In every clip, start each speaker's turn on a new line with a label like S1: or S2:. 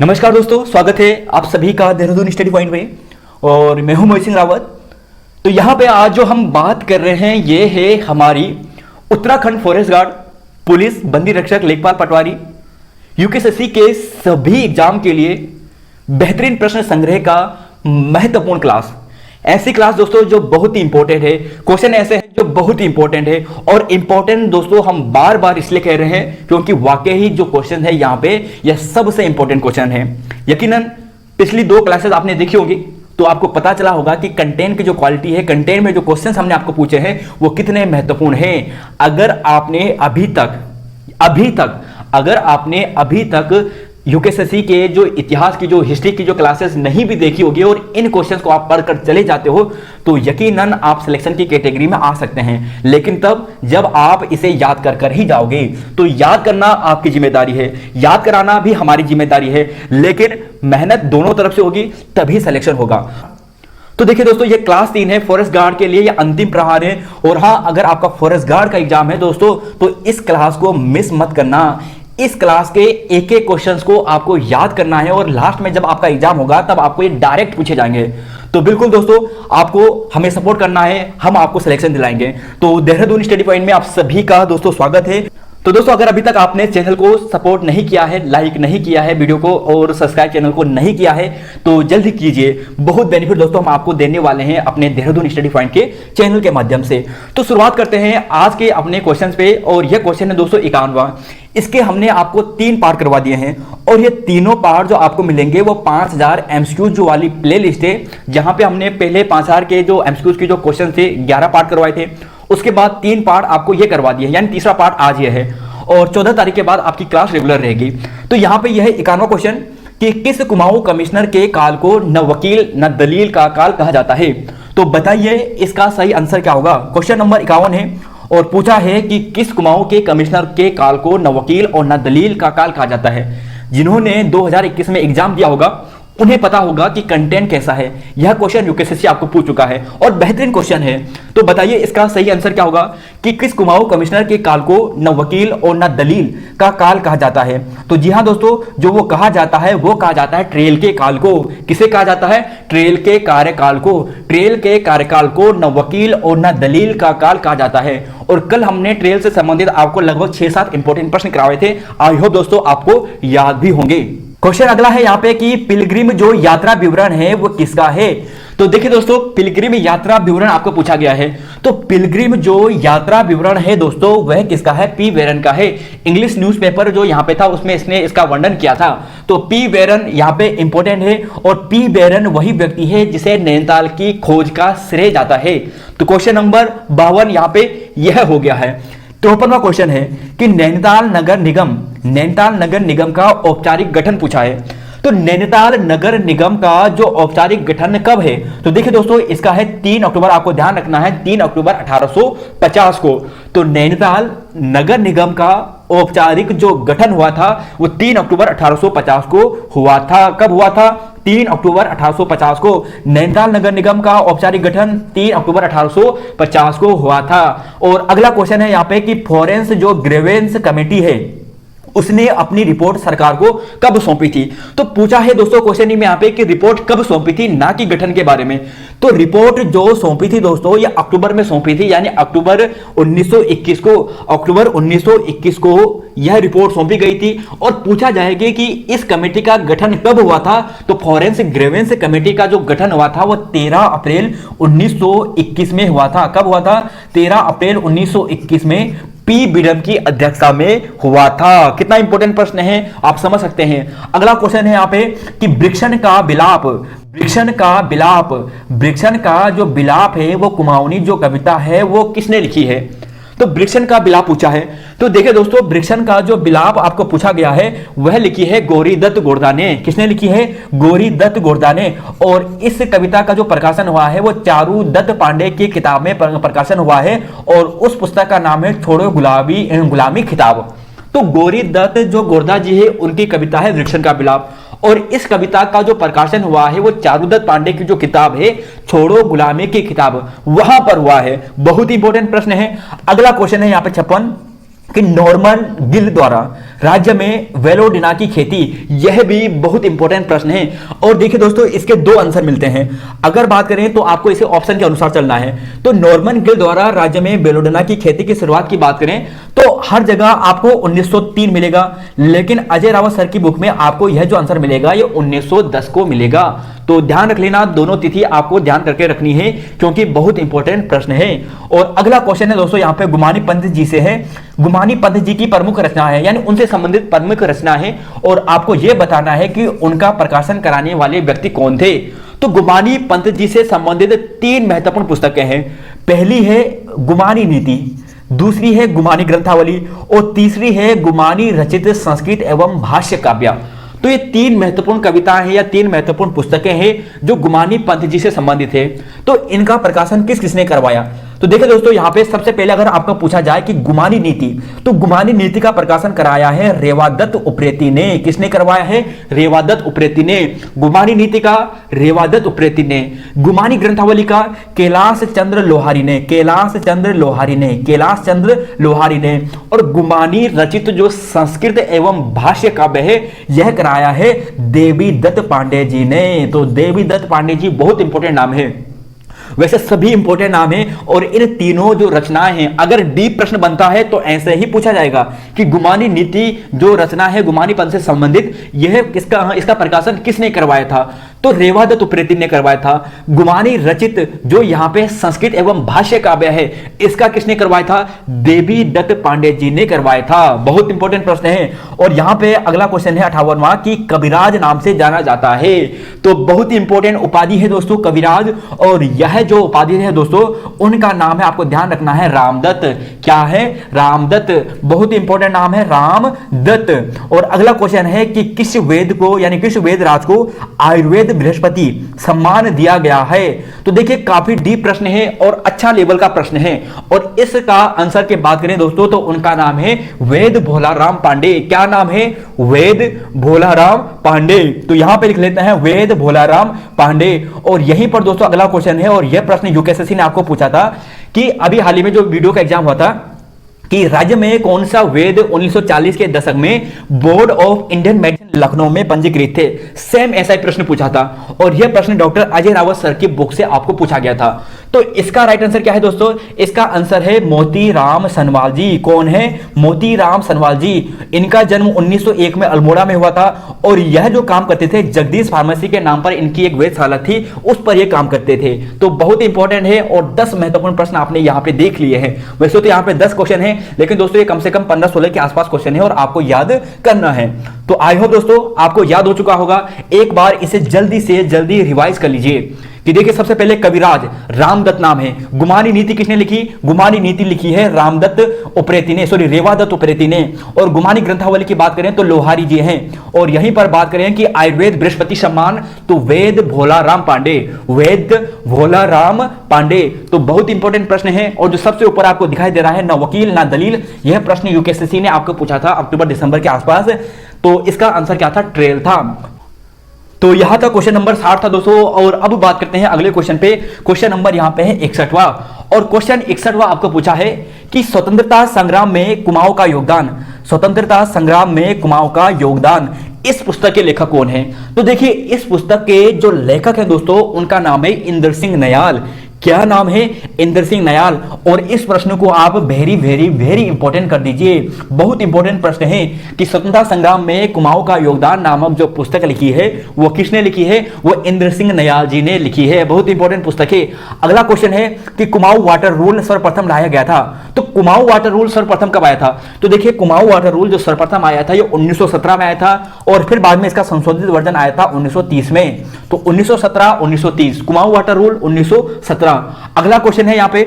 S1: नमस्कार दोस्तों, स्वागत है आप सभी का देहरादून स्टडी पॉइंट में। और मैं हूं मोहित सिंह रावत। तो यहाँ पे आज जो हम बात कर रहे हैं ये है हमारी उत्तराखंड फॉरेस्ट गार्ड, पुलिस, बंदी रक्षक, लेखपाल पटवारी, यूकेएसएससी के सभी एग्जाम के लिए बेहतरीन प्रश्न संग्रह का महत्वपूर्ण क्लास। ऐसी क्लास दोस्तों जो बहुत ही इंपॉर्टेंट है, क्वेश्चन ऐसे हैं जो बहुत ही इंपॉर्टेंट है। और इंपॉर्टेंट दोस्तों हम बार बार इसलिए कह रहे हैं क्योंकि वाकई ही जो क्वेश्चन है यहाँ पे यह सबसे इंपॉर्टेंट क्वेश्चन है। यकीनन पिछली 2 क्लासेस आपने देखी होगी तो आपको पता चला होगा कि कंटेंट की जो क्वालिटी है, कंटेंट में जो क्वेश्चन हमने आपको पूछे हैं वो कितने महत्वपूर्ण हैं। अगर आपने अभी तक यूकेएसएससी के जो इतिहास की, जो हिस्ट्री की जो क्लासेस नहीं भी देखी होगी और इन क्वेश्चंस को आप पढ़कर चले जाते हो तो यकीनन आप सिलेक्शन की कैटेगरी में आ सकते हैं। लेकिन तब जब आप इसे याद कर ही जाओगे। तो याद करना आपकी जिम्मेदारी है, याद कराना भी हमारी जिम्मेदारी है, लेकिन मेहनत दोनों तरफ से होगी तभी सिलेक्शन होगा। तो देखिए दोस्तों, ये क्लास 3 है फॉरेस्ट गार्ड के लिए, ये अंतिम प्रहार है। और हाँ, अगर आपका फॉरेस्ट गार्ड का एग्जाम है दोस्तों तो इस क्लास को मिस मत करना। इस क्लास के एक एक क्वेश्चंस को आपको याद करना है और लास्ट में जब आपका एग्जाम होगा तब आपको ये डायरेक्ट पूछे जाएंगे। तो बिल्कुल दोस्तों, आपको हमें सपोर्ट करना है, हम आपको सिलेक्शन दिलाएंगे। तो देहरादून स्टडी पॉइंट में आप सभी का दोस्तों स्वागत है। तो दोस्तों, अगर अभी तक आपने चैनल को सपोर्ट नहीं किया है, लाइक नहीं किया है वीडियो को और सब्सक्राइब चैनल को नहीं किया है तो जल्दी कीजिए। बहुत बेनिफिट दोस्तों हम आपको देने वाले हैं अपने देहरादून स्टडी पॉइंट के चैनल के माध्यम से। तो शुरुआत करते हैं आज के अपने क्वेश्चन पे। और यह क्वेश्चन है दोस्तों 51वां। इसके हमने आपको 3 पार्ट करवा दिए हैं और ये तीनों पार्ट जो आपको मिलेंगे वो 5000 एमसीक्यूज जो वाली प्ले लिस्ट है, जहां पे हमने पहले 5000 के जो एमसीक्यूज के जो क्वेश्चन थे 11 पार्ट करवाए थे। उसके बाद 3 पार्ट आपको ये करवा दिए, यानी तीसरा पार्ट आज ये है। और 14 तारीख के बाद आपकी क्लास रेगुलर रहेगी। तो यहाँ पे यह 51वां क्वेश्चन कि किस कुमाऊं कमिश्नर के काल को न वकील न दलील का काल कहा जाता है। तो बताइए इसका सही आंसर क्या होगा। क्वेश्चन नंबर 51 है और पूछा है कि किस कुमाऊं के कमिश्नर के काल को न वकील और न दलील का काल कहा जाता है। जिन्होंने 2021 में एग्जाम दिया होगा उन्हें पता होगा कि कंटेंट कैसा है। यह क्वेश्चन यूकेएसएससी आपको पूछ चुका है और बेहतरीन क्वेश्चन है। तो बताइए इसका सही आंसर क्या होगा कि किस कुमाऊं कमिश्नर के काल को न वकील और न दलील का काल कहा जाता है। तो जी हां दोस्तों, जो वो कहा जाता है वो कहा जाता है ट्रेल के काल को। किसे कहा जाता है? ट्रेल के कार्यकाल को। ट्रेल के कार्यकाल को न वकील और न दलील का काल कहा जाता है। और कल हमने ट्रेल से संबंधित आपको लगभग 6-7 इंपॉर्टेंट प्रश्न कराए थे। आई होप दोस्तों आपको याद भी होंगे। क्वेश्चन अगला है यहाँ पे कि पिलग्रिम जो यात्रा विवरण है वो किसका है। तो देखिए दोस्तों, पिलग्रिम यात्रा विवरण आपको पूछा गया है। तो पिलग्रिम जो यात्रा विवरण है दोस्तों वह किसका है? पी वेरन का है। इंग्लिश न्यूज़पेपर जो यहाँ पे था उसमें इसने इसका वर्णन किया था। तो पी वेरन यहाँ पे इंपॉर्टेंट है और पी वेरन वही व्यक्ति है जिसे नैनीताल की खोज का श्रेय जाता है। तो क्वेश्चन नंबर 52 यहाँ पे यह हो गया है। 53वां क्वेश्चन है कि नैनीताल नगर निगम का औपचारिक गठन पूछा है। तो नैनीताल नगर निगम का जो औपचारिक गठन कब है? तो देखिए दोस्तों, इसका है 3 अक्टूबर। आपको ध्यान रखना है 3 अक्टूबर 1850 को। तो नैनीताल नगर निगम का औपचारिक जो गठन हुआ था वो 3 अक्टूबर 1850 को हुआ था। कब हुआ था? 3 अक्टूबर 1850 को। नैनीताल नगर निगम का औपचारिक गठन 3 अक्टूबर 1850 को हुआ था। और अगला क्वेश्चन है यहाँ पे कि फॉरेंस जो ग्रीवेंस कमेटी है उसने अपनी रिपोर्ट सरकार को कब सौंपी थी। तो पूछा है दोस्तों क्वेश्चन में यहाँ पे कि रिपोर्ट कब सौंपी थी, ना कि गठन के बारे में। तो रिपोर्ट जो सौंपी थी दोस्तों ये अक्टूबर में सौंपी थी, यानी अक्टूबर 1921 को। अक्टूबर 1921 को यह रिपोर्ट सौंपी गई थी। और पूछा जाएगा कि इस कमेटी का गठन कब हुआ था। तो फॉरेंसिक ग्रीवेंस कमेटी का जो गठन हुआ था वो 13 अप्रैल 1921 में हुआ था। कब हुआ था? 13 अप्रैल 1921 में पी बिडम की अध्यक्षता में हुआ था। कितना इंपॉर्टेंट प्रश्न है आप समझ सकते हैं। अगला क्वेश्चन है यहाँ पे कि वृक्षण का जो विलाप है वो कुमाऊनी जो कविता है वो किसने लिखी है। तो वृक्षण का विलाप पूछा है। तो देखिए दोस्तों, वृक्षण का जो विलाप आपको पूछा गया है वह लिखी है गौरी दत्त गोरदा ने। किसने लिखी है? गौरी दत्त गोरदा ने। और इस कविता का जो प्रकाशन हुआ है वो चारू दत्त पांडे की किताब में प्रकाशन हुआ है और उस पुस्तक का नाम है छोड़ो गुलामी खिताब। तो गौरी दत्त जो गोरदा जी है उनकी कविता है वृक्षण का विलाप। और इस कविता का जो प्रकाशन हुआ है वो चारुदत्त पांडे की जो किताब है छोड़ो गुलामी की किताब, वहां पर हुआ है। बहुत ही इंपॉर्टेंट प्रश्न है। अगला क्वेश्चन है यहाँ पे 56 कि नॉर्मन गिल द्वारा राज्य में वेलोडिना की खेती, यह भी बहुत इंपॉर्टेंट प्रश्न है। और देखिए दोस्तों, इसके दो आंसर मिलते हैं। अगर बात करें तो आपको इसे ऑप्शन के अनुसार चलना है। तो नॉर्मन गिल द्वारा राज्य में वेलोडिना की खेती की शुरुआत की बात करें तो हर जगह आपको 1903 मिलेगा, लेकिन अजय रावत सर की बुक में आपको यह जो आंसर मिलेगा ये 1910 को मिलेगा। तो ध्यान रख लेना, दोनों तिथि आपको ध्यान करके रखनी है क्योंकि बहुत इंपॉर्टेंट प्रश्न है। और अगला क्वेश्चन है दोस्तों यहाँ पे गुमानी पंत जी से है। गुमानी पंत जी की प्रमुख रचना है, यानी उनसे संबंधित प्रमुख रचना है और आपको यह बताना है कि उनका प्रकाशन कराने वाले व्यक्ति कौन थे। तो गुमानी पंत जी से संबंधित 3 महत्वपूर्ण पुस्तकें हैं। पहली है गुमानी नीति, दूसरी है गुमानी ग्रंथावली और तीसरी है गुमानी रचित संस्कृत एवं भाष्य काव्य। तो ये 3 महत्वपूर्ण कविताएं हैं या 3 महत्वपूर्ण पुस्तकें हैं जो गुमानी पंत जी से संबंधित है। तो इनका प्रकाशन किस किसने करवाया? तो देखिए दोस्तों, यहां पे सबसे पहले अगर आपका पूछा जाए कि गुमानी नीति, तो गुमानी नीति का प्रकाशन कराया है रेवादत्त उप्रेती ने। किसने करवाया है? रेवादत्त उप्रेती ने। गुमानी नीति का रेवादत्त उप्रेती ने। गुमानी ग्रंथावली का कैलाश चंद्र लोहारी ने, कैलाश चंद्र लोहारी ने, कैलाश चंद्र लोहारी ने। और गुमानी रचित जो संस्कृत एवं भाष्य काव्य है यह कराया है देवी दत्त पांडे जी ने। तो देवी दत्त पांडे जी बहुत इंपॉर्टेंट नाम है, वैसे सभी इंपॉर्टेंट नाम है। और इन तीनों जो रचनाएं हैं, अगर डीप प्रश्न बनता है तो ऐसे ही पूछा जाएगा कि गुमानी नीति जो रचना है गुमानी पंथ से संबंधित, यह इसका प्रकाशन किसने करवाया था? तो रेवादत्त उप्रेती ने करवाया था। गुमानी रचित जो यहां पे संस्कृत एवं भाष्य काव्य है, इसका किसने करवाया था? देवी दत्त पांडे जी ने करवाया था। बहुत इंपॉर्टेंट प्रश्न है। और यहां पे अगला क्वेश्चन है 58वां कि कविराज नाम से जाना जाता है। तो बहुत इंपॉर्टेंट उपाधि है दोस्तों कविराज, और यह जो उपाधि है दोस्तों उनका नाम है, आपको ध्यान रखना है, रामदत्त। क्या है? रामदत्त। बहुत इंपॉर्टेंट नाम है रामदत्त। और अगला क्वेश्चन है कि किस वेद को यानी किस वेद राज को आयुर्वेद बृहस्पति सम्मान दिया गया है? तो देखिए काफी डीप प्रश्न है और अच्छा लेवल का प्रश्न है। और इसका आंसर की बात करें दोस्तों तो उनका नाम है वेद भोलाराम पांडे। क्या नाम है? वेद भोलाराम पांडे। तो यहां पे लिख लेते हैं वेद भोलाराम पांडे। और यहीं पर दोस्तों अगला क्वेश्चन है, और यह प्रश्न यूकेएसएससी ने आपको पूछा था कि अभी हाल ही में जो वीडियो का एग्जाम हुआ था कि राज्य में कौन सा वेद 1940 के दशक में board of Indian medicine Lucknow में पंजीकृत थे। सेम ऐसा ही प्रश्न पूछा था और यह प्रश्न डॉक्टर अजय रावत सर की बुक से आपको पूछा गया था। तो इसका राइट आंसर क्या है दोस्तों? इसका आंसर है मोतीराम सनवाल जी। कौन है? मोतीराम सनवाल जी। इनका जन्म 1901 में अल्मोड़ा में हुआ था और यह जो काम करते थे जगदीश फार्मेसी के नाम पर इनकी एक वेधशाला थी, उस पर यह काम करते थे। तो बहुत इंपॉर्टेंट है और 10 महत्वपूर्ण प्रश्न आपने यहां पे देख लिए हैं। वैसे तो यहां पे 10 क्वेश्चन है, लेकिन दोस्तों ये कम से कम 15-16 के आसपास क्वेश्चन है और आपको याद करना है। तो आई होप दोस्तों आपको याद हो चुका होगा। एक बार इसे जल्दी से जल्दी रिवाइज कर लीजिए कि देखिए सबसे पहले कविराज रामदत्त नाम है। गुमानी नीति किसने लिखी? गुमानी नीति लिखी है रामदत्त उप्रेती ने, सॉरी रेवादत्त उप्रेती ने। और गुमानी ग्रंथावली की बात करें तो लोहारी जी हैं। और यहीं पर बात करें कि आयुर्वेद बृहस्पति सम्मान तो वेद भोलाराम पांडे, वेद भोलाराम पांडे। तो बहुत इंपॉर्टेंट प्रश्न है। और जो सबसे ऊपर आपको दिखाई दे रहा है ना वकील ना दलील, यह प्रश्न यूकेएसएससी ने आपको पूछा था अक्टूबर दिसंबर के आसपास। तो इसका आंसर क्या था? ट्रेल था। तो यहां तक क्वेश्चन नंबर 60 था दोस्तों। और अब बात करते हैं अगले क्वेश्चन पे। क्वेश्चन नंबर यहां पे है 61वां। और क्वेश्चन 61वां आपको पूछा है कि स्वतंत्रता संग्राम में कुमाऊं का योगदान, स्वतंत्रता संग्राम में कुमाऊं का योगदान, इस पुस्तक के लेखक कौन है? तो देखिए इस पुस्तक के जो लेखक है दोस्तों उनका नाम है इंद्र सिंह नयाल। क्या नाम है? इंद्र सिंह नयाल। और इस प्रश्न को आप वेरी वेरी वेरी इंपॉर्टेंट कर दीजिए। बहुत इंपॉर्टेंट प्रश्न है कि स्वतंत्रता संग्राम में कुमाऊं का योगदान नामक जो पुस्तक लिखी है वो किसने लिखी है? वो इंद्र सिंह नयाल जी ने लिखी है। बहुत इंपॉर्टेंट पुस्तक है। अगला क्वेश्चन है कि कुमाऊं वाटर रूल सर्वप्रथम लाया गया था। तो कुमाऊं वाटर रूल सर्वप्रथम कब आया था? तो देखिए कुमाऊं वाटर रूल जो सर्वप्रथम आया था ये 1917 में आया था और फिर बाद में इसका संशोधित वर्जन आया था 1930 में। तो 1917 1930 कुमाऊं वाटर रूल 1917। अगला क्वेश्चन है यहां पे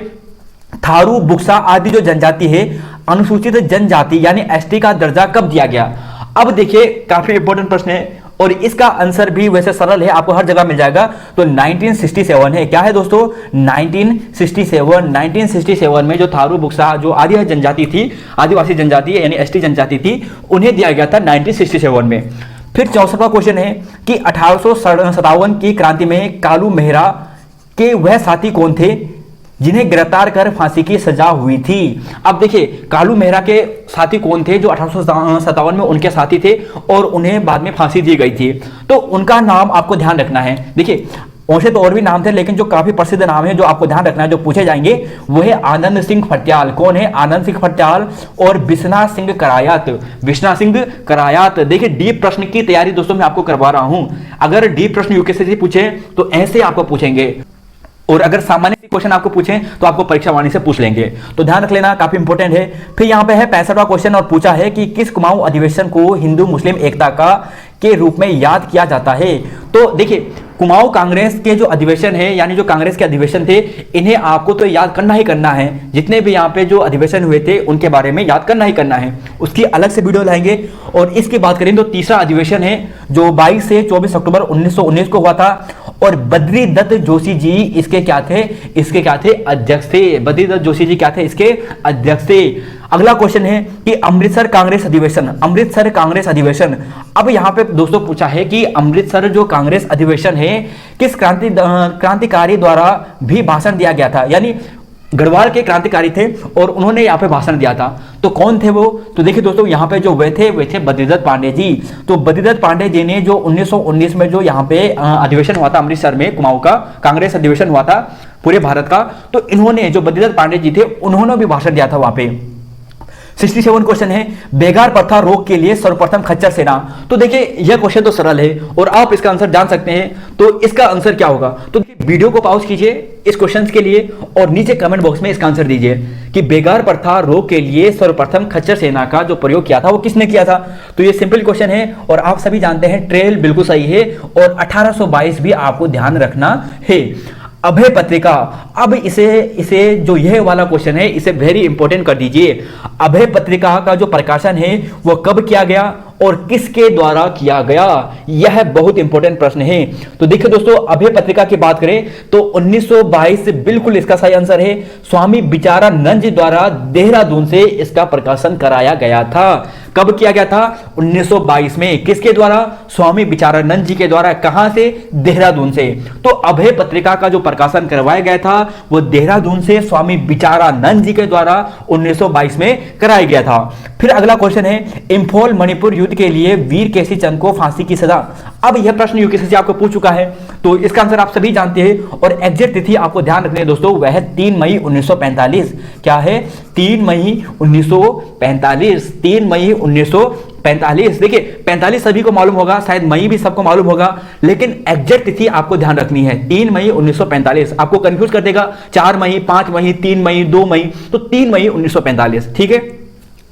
S1: थारू बुक्सा आदि जो जनजाति है अनुसूचित जनजाति यानी एसटी का दर्जा कब दिया गया? अब देखिए काफी इंपॉर्टेंट प्रश्न है और इसका आंसर भी वैसे सरल है, आपको हर जगह मिल जाएगा। तो 1967 है। क्या है दोस्तों? 1967 में जो थारू बुक्सा जो आदि जनजाति थी, आदिवासी जनजाति यानी एसटी जनजाति थी, उन्हें दिया गया था 1967 में। फिर 64वां क्वेश्चन है कि 1857 की क्रांति में कालू मेहरा के वह साथी कौन थे जिन्हें गिरफ्तार कर फांसी की सजा हुई थी। अब देखिए कालू मेहरा के साथी कौन थे जो 1857 में उनके साथी थे और उन्हें बाद में फांसी दी गई थी, तो उनका नाम आपको ध्यान रखना है। देखिए वैसे तो और भी नाम थे, लेकिन जो काफी प्रसिद्ध नाम है जो आपको ध्यान रखना है, जो पूछे जाएंगे, वो है आनंद सिंह फटियाल। कौन है? आनंद सिंह फटियाल और बिश्वनाथ सिंह करायत। विश्वनाथ सिंह करायत। देखिए डीप प्रश्न की तैयारी दोस्तों मैं आपको करवा रहा हूं। अगर डीप प्रश्न यूपीएससी पूछे तो ऐसे आपको पूछेंगे, और अगर सामान्य क्वेश्चन आपको पूछें तो आपको परीक्षा वाणी से पूछ लेंगे, तो ध्यान रख लेना, काफी इंपॉर्टेंट है। फिर यहाँ पे है 65वां क्वेश्चन, और पूछा है कि किस कुमाऊं अधिवेशन को हिंदू मुस्लिम एकता का के रूप में याद किया जाता है। तो देखिए कुमाऊं कांग्रेस के जो अधिवेशन है, यानी जो कांग्रेस के अधिवेशन थे, इन्हें आपको तो याद करना ही करना है। जितने भी यहाँ पे जो अधिवेशन हुए थे उनके बारे में याद करना ही करना है, उसकी अलग से वीडियो लाएंगे। और इसकी बात करें तो तीसरा अधिवेशन है जो 22 से 24 अक्टूबर 1919 को हुआ था, और बद्री दत्त जोशी जी इसके क्या थे? इसके क्या थे? अध्यक्ष थे। बद्री दत्त जोशी जी क्या थे? इसके अध्यक्ष थे। अगला क्वेश्चन है कि अमृतसर कांग्रेस अधिवेशन। अमृतसर कांग्रेस अधिवेशन, अब यहां पे दोस्तों पूछा है कि अमृतसर जो कांग्रेस अधिवेशन है किस क्रांतिकारी द्वारा भी भाषण दिया गया था, यानी गढ़वाल के क्रांतिकारी थे और उन्होंने यहाँ पे भाषण दिया था। तो कौन थे वो? तो देखिए दोस्तों यहाँ पे जो वे थे बद्रीदत्त पांडे जी। तो बद्रीदत्त पांडे जी ने जो 1919 में जो यहाँ पे अधिवेशन हुआ था अमृतसर में, कुमाऊं का कांग्रेस अधिवेशन हुआ था पूरे भारत का, तो इन्होंने जो बद्रीदत्त पांडे जी थे उन्होंने भी भाषण दिया था वहां पे। 67 क्वेश्चन है बेगार प्रथा रोक के लिए सर्वप्रथम खच्चर सेना। तो देखिए यह क्वेश्चन तो सरल है और आप इसका आंसर जान सकते हैं, तो इसका आंसर क्या होगा? तो वीडियो को पॉज कीजिए इस क्वेश्चन के लिए और नीचे कमेंट बॉक्स में इसका आंसर दीजिए कि बेगार प्रथा रोक के लिए सर्वप्रथम खच्चर सेना का जो प्रयोग किया था वो किसने किया था। तो ये सिंपल क्वेश्चन है और आप सभी जानते हैं ट्रेल बिल्कुल सही है, और 1822 भी आपको ध्यान रखना है। अभय पत्रिका, अब इसे जो यह वाला क्वेश्चन है इसे वेरी इंपॉर्टेंट कर दीजिए। अभय पत्रिका का जो प्रकाशन है वो कब किया गया और किसके द्वारा किया गया, यह बहुत इंपॉर्टेंट प्रश्न है। तो देखिए दोस्तों अभय पत्रिका की बात करें तो 1922 बिल्कुल इसका सही आंसर है। स्वामी विचारानंद जी द्वारा देहरादून से इसका प्रकाशन कराया गया था। कब किया गया था? 1922 में। किसके द्वारा? स्वामी विचारानंद जी के द्वारा। कहां से? देहरादून से। तो अभय पत्रिका का जो प्रकाशन करवाया गया था वो देहरादून से स्वामी विचारानंद जी के द्वारा 1922 में कराया गया था। फिर अगला क्वेश्चन है इंफॉल मणिपुर युद्ध के लिए वीर केसी चंद को फांसी की सजा। अब यह प्रश्न यूपीएससी आपको पूछ चुका है, तो इसका आंसर आप सभी जानते हैं और एग्जैक्ट तिथि आपको ध्यान रखनी है दोस्तों, वह है 3 मई 1945। क्या है? 3 मई 1945। 3 मई 1945। देखिए 45 सभी को मालूम होगा, शायद मई भी सबको मालूम होगा, लेकिन एग्जैक्ट तिथि आपको ध्यान रखनी है। 3 मई 1945 आपको कंफ्यूज कर देगा, 4 मई, 5 मई, 3 मई, 2 मई, तो 3 मई 1945। ठीक है।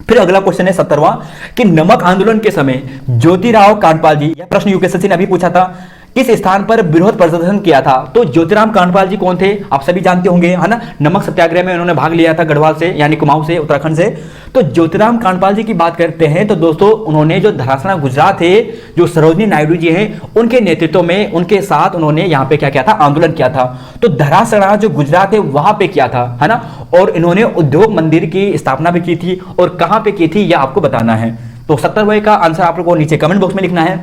S1: फिर अगला क्वेश्चन है 17वां कि नमक आंदोलन के समय ज्योतिराव कांडपाल जी, यह प्रश्न यूपीएससी ने अभी पूछा था, किस स्थान पर विरोध प्रदर्शन किया था। तो ज्योतिराम कांडपाल जी कौन थे? आप सभी जानते होंगे, है ना। नमक सत्याग्रह में उन्होंने भाग लिया था गढ़वाल से, यानी कुमाऊं से, उत्तराखंड से। तो ज्योतिराम कांडपाल जी की बात करते हैं तो दोस्तों उन्होंने जो धरासना गुजरात है, जो सरोजनी नायडू जी हैं उनके नेतृत्व में, उनके साथ उन्होंने यहाँ पे क्या किया था? आंदोलन किया था। तो धरासना जो गुजरात है वहां पे किया था, है ना। और इन्होंने उद्योग मंदिर की स्थापना भी की थी, और कहां पे की थी यह आपको बताना है। तो 70वें का आंसर आप लोगों को नीचे कमेंट बॉक्स में लिखना है।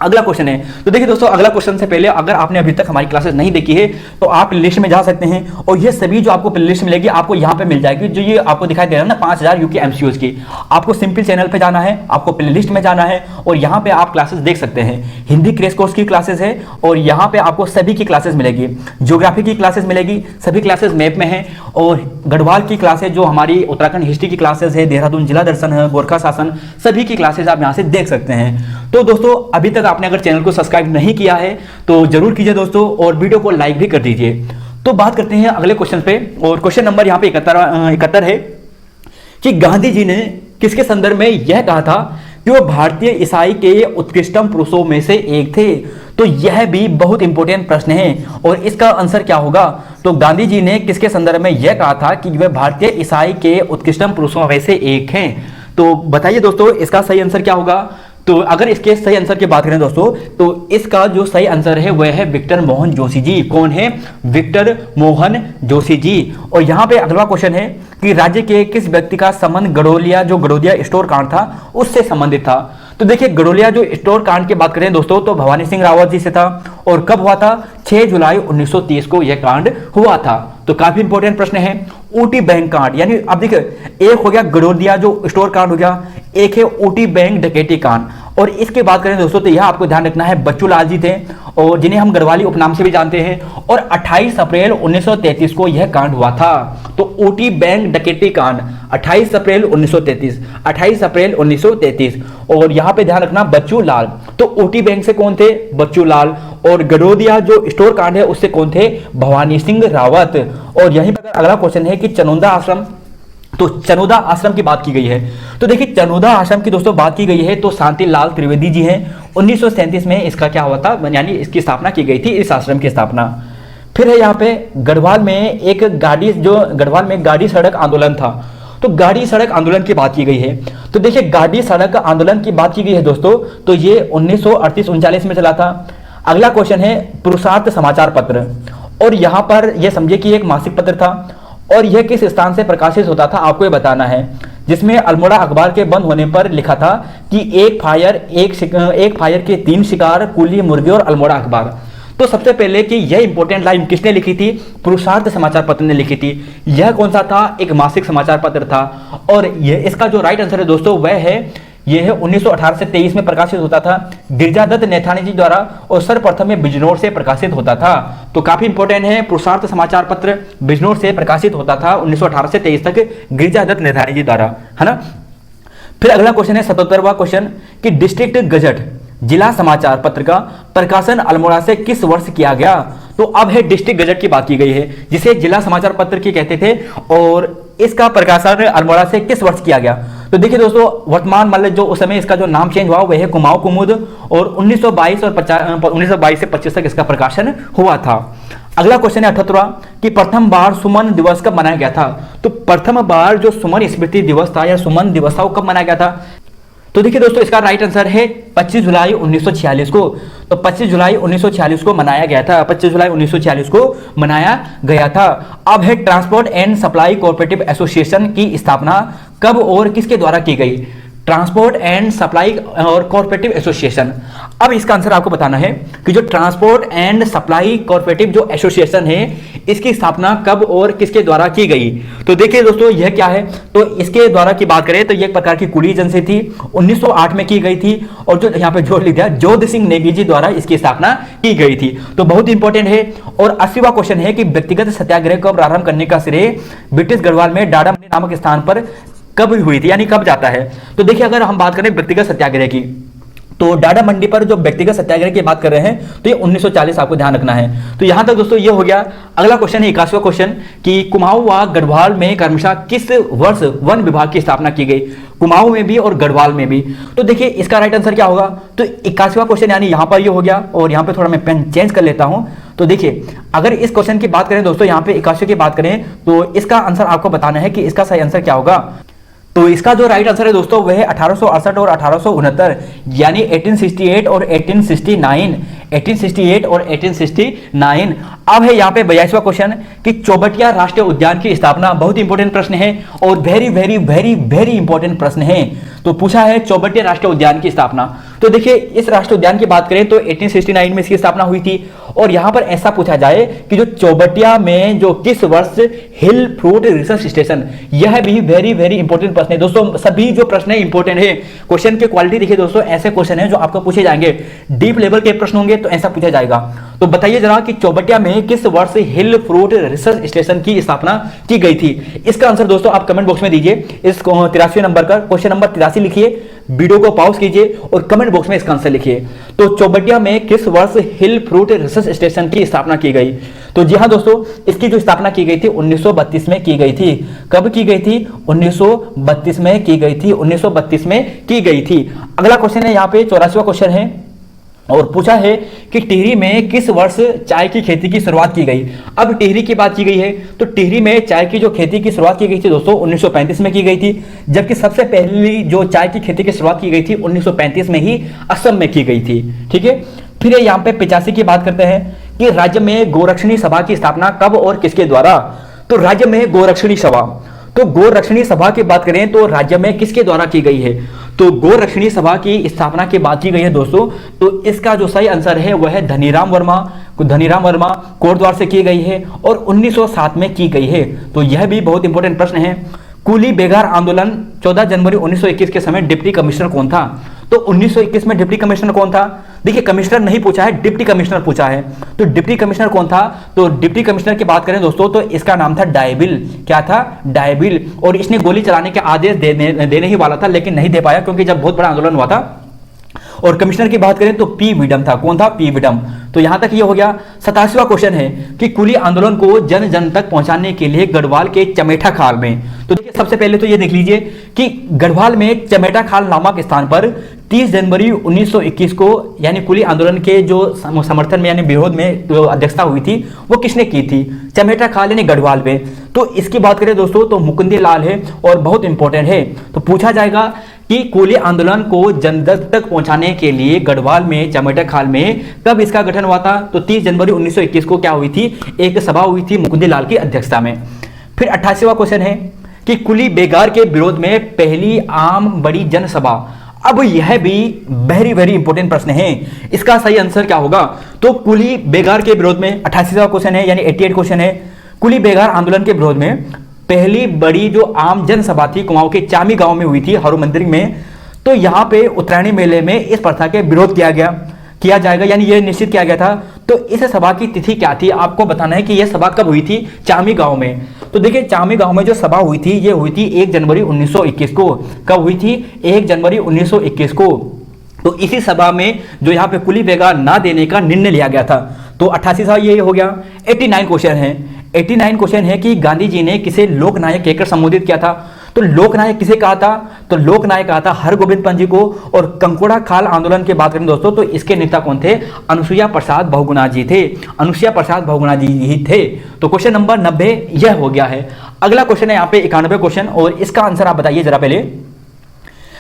S1: अगला क्वेश्चन है, तो देखिए दोस्तों अगला क्वेश्चन से पहले अगर आपने अभी तक हमारी क्लासेस नहीं देखी है तो आप प्लेलिस्ट में जा सकते हैं, और ये सभी जो आपको प्लेलिस्ट मिलेगी आपको यहाँ पे मिल जाएगी। जो ये आपको दिखाई दे रहा है ना 5000 यूके एमसीक्यूज की, आपको सिंपल चैनल पे जाना है, आपको प्लेलिस्ट में जाना है और यहाँ पे आप क्लासेस देख सकते हैं। हिंदी क्रैश कोर्स की क्लासेस है और यहाँ पे आपको सभी की क्लासेस मिलेगी। ज्योग्राफी की क्लासेस मिलेगी, सभी क्लासेस मैप में है, और गढ़वाल की क्लासेस जो हमारी उत्तराखंड हिस्ट्री की क्लासेस है, देहरादून जिला दर्शन है, गोरखा शासन, सभी की क्लासेस आप यहाँ से देख सकते हैं। तो दोस्तों अभी तक आपने अगर चैनल को सब्सक्राइब नहीं किया है तो जरूर कीजिए दोस्तों, और वीडियो को लाइक भी कर दीजिए। तो बात करते हैं अगले क्वेश्चन पे, और क्वेश्चन नंबर यहाँ पे 71 है कि गांधी जी ने किसके संदर्भ में यह कहा था कि वो भारतीय ईसाई के उत्कृष्टतम पुरुषों में से एक थे। तो यह भी बहुत इंपॉर्टेंट प्रश्न है और इसका आंसर क्या होगा। तो गांधी जी ने किसके संदर्भ में यह कहा था कि वह भारतीय ईसाई के उत्कृष्टतम पुरुषों में से एक हैं। तो बताइए दोस्तों इसका सही आंसर क्या होगा। तो अगर इसके सही आंसर की बात करें दोस्तों तो इसका जो सही आंसर है वह है विक्टर मोहन जोशी जी। कौन है? विक्टर मोहन जोशी जी। और यहां पे अगला क्वेश्चन है कि राज्य के किस व्यक्ति का संबंध गड़ोलिया, जो गड़ोदिया स्टोर कांड था, उससे संबंधित था। तो देखिए गडोलिया जो स्टोर कांड की बात करें दोस्तों तो भवानी सिंह रावत जी से था, और कब हुआ था? 6 जुलाई 1930 को यह कांड हुआ था। तो काफी इंपॉर्टेंट प्रश्न है। ऊटी बैंक कांड, यानी अब देखिए एक हो गया गडोलिया जो स्टोर कांड हो गया, एक है ऊटी बैंक डकैती कांड। और इसकी बात करें दोस्तों तो यह आपको ध्यान रखना है, बच्चू लाल जी थे और जिन्हें हम गढ़वाली उपनाम से भी जानते हैं, और 28 अप्रैल 1933 को यह कांड हुआ था। तो ऊटी बैंक डकैती कांड 28 अप्रैल 1933, 28 अप्रैल 1933। और यहां पे ध्यान रखना बच्चू लाल, तो ऊटी बैंक से कौन थे? बच्चू लाल। और गडोदिया जो स्टोर कांड है उससे कौन थे? भवानी सिंह रावत। और यहीं पर अगला क्वेश्चन है कि चनौदा आश्रम, तो चनौदा आश्रम की बात की गई है। तो देखिए चनौदा आश्रम की दोस्तों बात की गई है तो शांतिलाल त्रिवेदी जी हैं। 1937 में इसका क्या हुआ था, यानी इसकी स्थापना की गई थी, इस आश्रम की स्थापना। फिर है यहाँ पे गढ़वाल में एक गाड़ी, जो गढ़वाल में गाड़ी सड़क आंदोलन था, तो गाड़ी सड़क आंदोलन की बात की गई है। तो देखिए गाड़ी सड़क आंदोलन की बात की गई है दोस्तों, तो ये 1938-39 में चला था। अगला क्वेश्चन है पुरुषार्थ समाचार पत्र, और यहां पर यह समझिए कि एक मासिक पत्र था, और यह किस स्थान से प्रकाशित होता था आपको ये बताना है, जिसमें अल्मोड़ा अखबार के बंद होने पर लिखा था कि एक फायर के 3 शिकार, कुली, मुर्गे और अल्मोड़ा अखबार। तो सबसे पहले कि यह इंपॉर्टेंट लाइन किसने लिखी थी? पुरुषार्थ समाचार पत्र ने लिखी थी। यह कौन सा था? एक मासिक समाचार पत्र था। और यह इसका जो राइट आंसर है दोस्तों वह है, यह है 1918 से 23 में प्रकाशित होता था गिरिजादत्त नैथानी जी द्वारा, और सर्वप्रथम में बिजनौर से प्रकाशित होता था। तो काफी इंपॉर्टेंट है, पुरुषार्थ समाचार पत्र बिजनौर से प्रकाशित होता था 1918 से 23 तक गिरिजादत्त नैथानी जी द्वारा, है ना। फिर अगला क्वेश्चन है 77वां क्वेश्चन कि डिस्ट्रिक्ट गजट जिला समाचार पत्र का प्रकाशन अल्मोड़ा से किस वर्ष किया गया? तो अब है डिस्ट्रिक्ट गजट की बात की गई है, जिसे जिला समाचार पत्र की कहते थे, और इसका प्रकाशन अल्मोड़ा से किस वर्ष किया गया? तो देखिए दोस्तों वर्तमान मतलब जो उस समय इसका जो नाम चेंज हुआ वह है कुमाऊं कुमुद, और 1922 से 25 तक इसका प्रकाशन हुआ था। अगला क्वेश्चन है 78वां कि प्रथम बार सुमन दिवस कब मनाया गया था? तो प्रथम बार जो सुमन स्मृति दिवस था या सुमन दिवस था वो कब मनाया गया था? तो देखिए दोस्तों इसका राइट आंसर है 25 जुलाई 1946 को। तो 25 जुलाई 1946 को मनाया गया था, 25 जुलाई 1946 को मनाया गया था। अब है transport and supply cooperative association की स्थापना कब और किसके द्वारा की गई? ट्रांसपोर्ट एंड सप्लाई और कोऑपरेटिव एसोसिएशन। अब इसका आंसर आपको बताना है कि जो ट्रांसपोर्ट एंड सप्लाई कोऑपरेटिव जो एसोसिएशन है इसकी स्थापना कब और किसके द्वारा की गई? तो देखिए दोस्तों यह क्या है, तो इसके द्वारा की बात करें तो यह एक प्रकार की कुली एजेंसी थी, 1908 में की गई थी, और जो यहाँ पे जोड़ लिया जोध सिंह नेगी जी द्वारा इसकी स्थापना की गई थी। तो बहुत इंपॉर्टेंट है। और 80वां क्वेश्चन है कि व्यक्तिगत सत्याग्रह को प्रारंभ करने का श्रेय ब्रिटिश गढ़वाल में डाडा मंडी नामक स्थान पर कब हुई थी, यानी कब जाता है? तो देखिए अगर हम बात करें व्यक्तिगत सत्याग्रह की, तो डाडा मंडी पर जो व्यक्तिगत सत्याग्रह की बात कर रहे हैं तो ये 1940 आपको ध्यान रखना है। तो यहां तक दोस्तों ये हो गया। अगला क्वेश्चन है 81वां क्वेश्चन कि कुमाऊं व गढ़वाल में क्रमशः किस वर्ष वन विभाग की स्थापना की गई? कुमाऊं में भी और गढ़वाल में भी। तो देखिए इसका राइट आंसर क्या होगा? तो 81वां क्वेश्चन यानी यहां पर ये हो गया, और यहां पर थोड़ा मैं पेन चेंज कर लेता हूं। तो देखिए अगर इस क्वेश्चन की बात करें दोस्तों, यहाँ पे 81 की बात करें तो इसका आंसर आपको बताना है कि इसका सही आंसर क्या होगा। तो इसका जो राइट आंसर है दोस्तों वह है 1868 और 1869, यानी 1868 और 1869, 1868 और 1869। अब है यहाँ पे 82वां क्वेश्चन कि चौबटिया राष्ट्रीय उद्यान की स्थापना। बहुत इंपॉर्टेंट प्रश्न है और very very very very important प्रश्न है। तो पूछा है चौबटिया राष्ट्रीय उद्यान की स्थापना। तो देखिए इस राष्ट्रीय उद्यान की बात करें तो 1869 में इसकी स्थापना हुई थी। और यहां पर ऐसा पूछा जाए कि जो चौबटिया में जो किस वर्ष हिल फ्रूट रिसर्च स्टेशन, यह भी वेरी वेरी इंपॉर्टेंट प्रश्न है दोस्तों। सभी जो प्रश्न है इंपॉर्टेंट है। क्वेश्चन की क्वालिटी देखिए दोस्तों, ऐसे क्वेश्चन है जो आपको पूछे जाएंगे, डीप लेवल के प्रश्न होंगे तो ऐसा पूछा जाएगा। तो बताइए जरा कि चौबटिया में किस वर्ष हिल फ्रूट रिसर्च स्टेशन की स्थापना की गई थी? इसका आंसर दोस्तों आप कमेंट बॉक्स में दीजिए। इस 83 नंबर का क्वेश्चन नंबर 83 लिखिए, वीडियो को पॉज कीजिए और कमेंट बॉक्स में इसका आंसर लिखिए। तो चौबटिया में किस वर्ष हिल फ्रूट रिसर्च स्टेशन की स्थापना की गई? तो जी हाँ दोस्तों, इसकी जो स्थापना की गई थी 1932 में की गई थी। कब की गई थी? 1932 में की गई थी, 1932 में की गई थी। अगला क्वेश्चन है यहाँ पे 84वां क्वेश्चन है, और पूछा है कि टिहरी में किस वर्ष चाय की खेती की शुरुआत की गई? अब टिहरी की बात की गई है तो टिहरी में चाय की जो खेती की शुरुआत की गई थी दोस्तों 1935 में की गई थी, जबकि सबसे पहली जो चाय की खेती की शुरुआत की गई थी 1935 में ही असम में की गई थी। ठीक है, फिर यहाँ पे 85 की बात करते हैं कि राज्य में गोरक्षणी सभा की स्थापना कब और किसके द्वारा? तो राज्य में गोरक्षणी सभा, तो गोरक्षणी सभा की बात करें तो राज्य में किसके द्वारा की गई है? तो गोरक्षणी सभा की स्थापना की बात की गई है दोस्तों, तो इसका जो सही आंसर है वह है धनीराम वर्मा कोटद्वार से की गई है और 1907 में की गई है। तो यह भी बहुत इंपॉर्टेंट प्रश्न है। कुली बेगार आंदोलन 14 जनवरी 1921 के समय डिप्टी कमिश्नर कौन था? तो 1921 में डिप्टी कमिश्नर कौन था? देखिए कमिश्नर नहीं पूछा है, डिप्टी कमिश्नर पूछा है। तो डिप्टी कमिश्नर कौन था? तो डिप्टी कमिश्नर की बात करें दोस्तों तो इसका नाम था डायबिल। क्या था? डायबिल। और इसने गोली चलाने के आदेश देने ही वाला था लेकिन नहीं दे पाया क्योंकि जब बहुत बड़ा आंदोलन हुआ था। और कमिश्नर की बात करें तो पी विडम था। कौन था? पी विडम। तो यहां तक ये हो गया। 87वां क्वेश्चन है कि कुली आंदोलन को जन जन तक पहुंचाने के लिए गढ़वाल के चमेठा खाल में, तो देखिए सबसे पहले तो ये देख लीजिए कि गढ़वाल में चमेठा खाल नामक स्थान पर 30 जनवरी 1921 को यानी कुली आंदोलन के जो समर्थन में यानी विरोध में जो अध्यक्षता हुई थी वो किसने की थी? चमेठा खाल यानी गढ़वाल में। तो इसकी बात करें दोस्तों तो मुकुंदी लाल है और बहुत इंपॉर्टेंट है। तो पूछा जाएगा कि कुली आंदोलन को जन जन तक पहुंचाने के लिए गढ़वाल में चमेठा खाल में कब इसका गठन हुआ था? तो 30 जनवरी 1921 को क्या हुई थी? एक सभा हुई थी मुकुंदी लाल की अध्यक्षता में। फिर 88वां क्वेश्चन है कि कुली बेगार के विरोध में पहली आम बड़ी जनसभा। अब यह भी वेरी वेरी इंपॉर्टेंट प्रश्न है। इसका सही आंसर क्या होगा? तो कुली बेगार के विरोध में 88वां क्वेश्चन है यानी 88 क्वेश्चन है। कुली बेगार आंदोलन के विरोध में पहली बड़ी जो आम जनसभा थी कुमाऊं के चामी गांव में हुई थी हरु मंदिर में। तो यहां पे उत्तरायणी मेले में इस प्रथा के विरोध किया जाएगा यानी यह निश्चित किया गया था। तो इस सभा की तिथि क्या थी? आपको बताना है कि यह सभा कब हुई थी? चामी गांव में। तो देखिए चामी गांव में जो सभा हुई थी ये हुई थी 1 जनवरी 1921 को। कब हुई थी? 1 जनवरी 1921 को। तो इसी सभा में जो यहाँ पे कुली बेगार ना देने का निर्णय लिया गया था। तो 88वां ये हो गया। 89 क्वेश्चन है। 89 क्वेश्चन है कि गांधी जी ने किसे लोकनायक कहकर संबोधित किया था? तो लोकनायक किसे कहा था? तो लोकनायक कहा था हरगोविंद पंत जी को। और कंकोड़ा खाल आंदोलन की बात करें दोस्तों तो इसके नेता कौन थे? अनुसुईया प्रसाद बहुगुणा जी थे। अनुसुईया प्रसाद बहुगुणा जी ही थे। तो क्वेश्चन नंबर 90 यह हो गया है। अगला क्वेश्चन है यहाँ पे 91 क्वेश्चन और इसका आंसर आप बताइए जरा पहले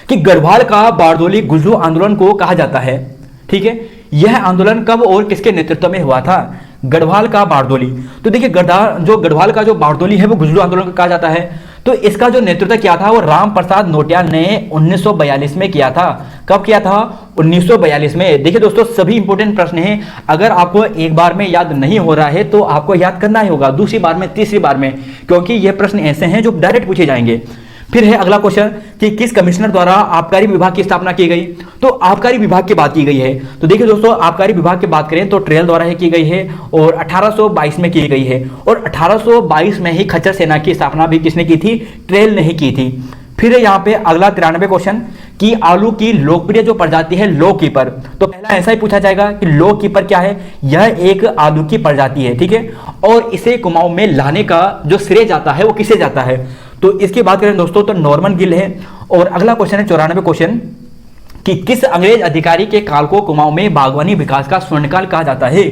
S1: कि गढ़वाल का बारदोली गुजरू आंदोलन को कहा जाता है। ठीक है, यह आंदोलन कब और किसके नेतृत्व में हुआ था? गढ़वाल का बारदोली। तो देखिए गढ़वाल का जो बारदोली है वो गुजरू आंदोलन को कहा जाता है। तो इसका जो नेतृत्व किया था वो राम प्रसाद नोटियाल ने 1942 में किया था। कब किया था? 1942 में। देखिए दोस्तों सभी इंपॉर्टेंट प्रश्न हैं। अगर आपको एक बार में याद नहीं हो रहा है तो आपको याद करना ही होगा दूसरी बार में, तीसरी बार में, क्योंकि ये प्रश्न ऐसे हैं जो डायरेक्ट पूछे जाएंगे। फिर है अगला क्वेश्चन कि किस कमिश्नर द्वारा आबकारी विभाग की स्थापना की गई? तो आबकारी विभाग की बात की गई है। तो देखिए दोस्तों आबकारी विभाग की बात करें तो ट्रेल द्वारा ही की गई है और 1822 में की गई है। और 1822 में ही खच्चर सेना की स्थापना भी किसने की थी? ट्रेल ने ही की थी। फिर यहाँ पे अगला 93 क्वेश्चन कि आलू की लोकप्रिय जो प्रजाति है लौ कीपर। तो पहला ऐसा ही पूछा जाएगा कि लौ कीपर क्या है? यह एक आलू की प्रजाति है। ठीक है, और इसे कुमाऊं में लाने का जो श्रेय जाता है वो किसे जाता है? तो इसकी बात करें दोस्तों तो नॉर्मन गिल है। और अगला क्वेश्चन है 94 क्वेश्चन कि किस अंग्रेज अधिकारी के काल को कुमाऊं में बागवानी विकास का स्वर्णकाल कहा जाता है?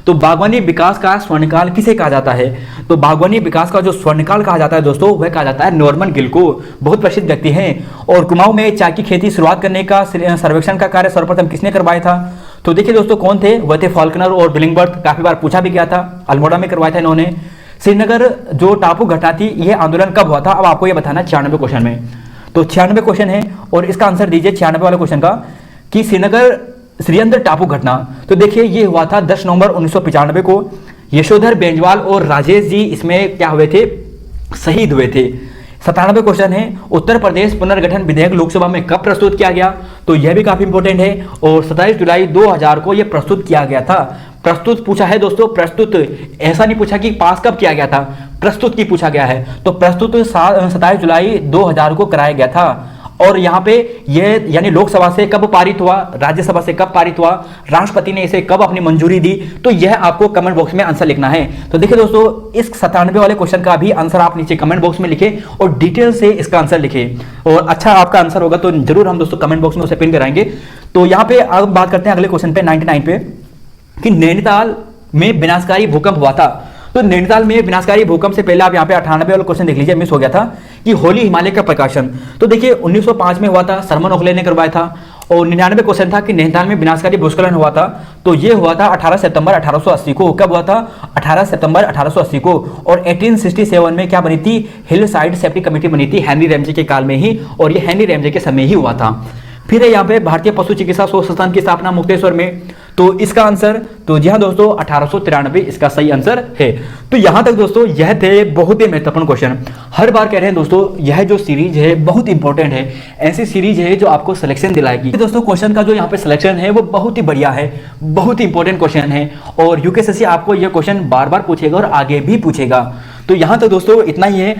S1: तो बागवानी विकास का स्वर्णकाल किसे कहा जाता है? तो बागवानी विकास का जो स्वर्णकाल कहा जाता है दोस्तों वह कहा जाता है नॉर्मन गिल को। बहुत प्रसिद्ध व्यक्ति हैं। और कुमाऊं में चाय की खेती शुरुआत करने का सर्वेक्षण का कार्य सर्वप्रथम किसने करवाया था? तो देखिए दोस्तों कौन थे? वह थे फॉल्कनर और बिलिंगवर्थ। काफी बार पूछा भी गया था, अल्मोड़ा में करवाया था इन्होंने। श्रीनगर जो टापू घटना थी यह आंदोलन कब हुआ था? अब आपको यह बताना 96 क्वेश्चन में। तो 96 क्वेश्चन है और इसका आंसर दीजिए 96 वाले क्वेश्चन का कि श्रीनगर टापू घटना। तो देखिए ये हुआ था 10 नवंबर 1995 को। यशोधर बेंजवाल और राजेश जी इसमें क्या हुए थे? शहीद हुए थे। 97 क्वेश्चन है उत्तर प्रदेश पुनर्गठन विधेयक लोकसभा में कब प्रस्तुत किया गया? तो यह भी काफी इंपॉर्टेंट है और 27 जुलाई 2000 को यह प्रस्तुत किया गया था। प्रस्तुत पूछा है दोस्तों, प्रस्तुत, ऐसा नहीं पूछा कि पास कब किया गया था, प्रस्तुत की पूछा गया है। तो प्रस्तुत 27 जुलाई 2000 को कराया गया था। और यहाँ पे ये यानी लोकसभा से कब पारित हुआ, राज्यसभा से कब पारित हुआ, राष्ट्रपति ने इसे कब अपनी मंजूरी दी, तो यह आपको कमेंट बॉक्स में आंसर लिखना है। तो देखिए दोस्तों इस 97 वाले क्वेश्चन का भी आंसर आप नीचे कमेंट बॉक्स में लिखे और डिटेल से इसका आंसर लिखे। और अच्छा आपका आंसर होगा तो जरूर हम दोस्तों कमेंट बॉक्स में उसे पिन कराएंगे। तो यहाँ पे अब बात करते हैं अगले क्वेश्चन पे 99 पे कि नैनीताल में विनाशकारी भूकंप हुआ था। तो नैनीताल में विनाशकारी भूकंप से पहले आप यहाँ पे 98 वाला क्वेश्चन देख लीजिए, मिस हो गया था कि होली हिमालय का प्रकाशन। तो देखिए 1905 में हुआ था, सरमन ओखले ने करवाया था। और 99 क्वेश्चन था कि नैनीताल में विनाशकारी भूस्खलन हुआ था, तो ये हुआ था 18 सितंबर 1880 को। कब हुआ था? 18 सितंबर 1880 को। और 1867 में क्या बनी थी? हिल साइड सेफ्टी कमेटी बनी थी, हेनरी रैमजे के काल में ही, और ये हेनरी रैमजे के समय ही हुआ था। फिर है यहाँ पे भारतीय पशु चिकित्सा शोध संस्थान की स्थापना मुक्तेश्वर में, तो इसका आंसर, तो जी हाँ दोस्तों 1893 इसका सही आंसर है। तो यहां तक दोस्तों यह थे बहुत ही महत्वपूर्ण क्वेश्चन। हर बार कह रहे हैं दोस्तों यह जो सीरीज है बहुत इंपॉर्टेंट है, ऐसी सीरीज है जो आपको सिलेक्शन दिलाएगी। दोस्तों क्वेश्चन का जो यहाँ पे सिलेक्शन है वो बहुत ही बढ़िया है, बहुत ही इंपॉर्टेंट क्वेश्चन है, और यूकेएसएससी आपको यह क्वेश्चन बार बार पूछेगा और आगे भी पूछेगा। तो यहां तक दोस्तों इतना ही है।